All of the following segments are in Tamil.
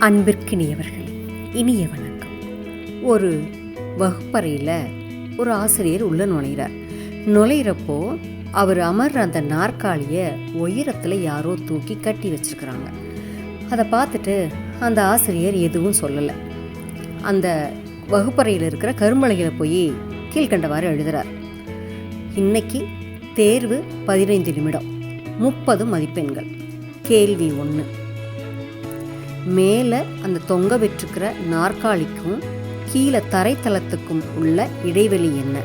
அன்பிற்கினியவர்களே, இனிய வணக்கம். ஒரு வகுப்பறையில் ஒரு ஆசிரியர் உள்ள நுழையிறப்போ அவர் அமர்ற அந்த நாற்காலியை உயரத்தில் யாரோ தூக்கி கட்டி வச்சுருக்குறாங்க. அதை பார்த்துட்டு அந்த ஆசிரியர் எதுவும் சொல்லலை. அந்த வகுப்பறையில் இருக்கிற கரும்பலகையில் போய் கீழ்கண்டவாறு எழுதுகிறார். இன்னைக்கு தேர்வு 15 நிமிடம், 30 மதிப்பெண்கள். கேள்வி 1. மேலே அந்த தொங்க விட்டுருக்கிற நாற்காலிக்கும் கீழே தரைத்தளத்துக்கும் உள்ள இடைவெளி என்ன?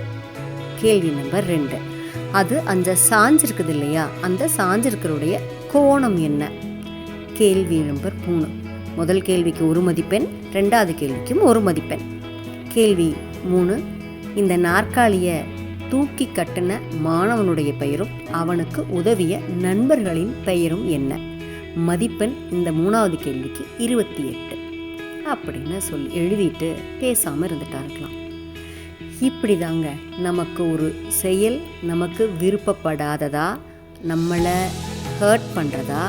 கேள்வி நம்பர் 2. அது அந்த சாஞ்சிருக்குது இல்லையா, அந்த சாஞ்சிருக்கிறோடைய கோணம் என்ன? கேள்வி நம்பர் 3. முதல் கேள்விக்கு 1 மதிப்பெண், 2வது கேள்விக்கும் 1 மதிப்பெண். கேள்வி 3. இந்த நாற்காலியை தூக்கி கட்டின மாணவனுடைய பெயரும் அவனுக்கு உதவிய நண்பர்களின் பெயரும் என்ன? மதிப்பெண் இந்த 3வது கேள்விக்கு 28 அப்படின்னு சொல்லி எழுதிட்டு பேசாமல் இருந்துட்டாருக்கலாம். இப்படி தாங்க நமக்கு ஒரு செயல் நமக்கு விருப்பப்படாததா, நம்மளை ஹர்ட் பண்ணுறதா,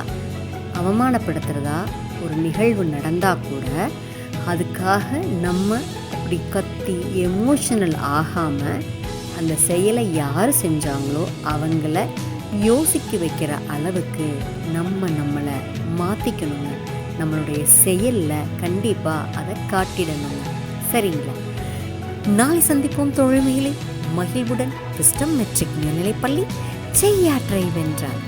அவமானப்படுத்துகிறதா ஒரு நிகழ்வு நடந்தால் கூட அதுக்காக நம்ம அப்படி கத்தி எமோஷனல் ஆகாமல் அந்த செயலை யார் செஞ்சாங்களோ அவங்கள யோசிக்க வைக்கிற அளவுக்கு நம்மளை மாற்றிக்கணுங்க. நம்மளுடைய செயலில் கண்டிப்பாக அதை காட்டிடணுங்க. சரிங்களா? நாளை சந்திப்போம் தோழமையிலே. மகிழ்வுடன் விஸ்டம் மெட்ரிக் மேல்நிலைப்பள்ளி, செய்யாற்றை வென்றார்.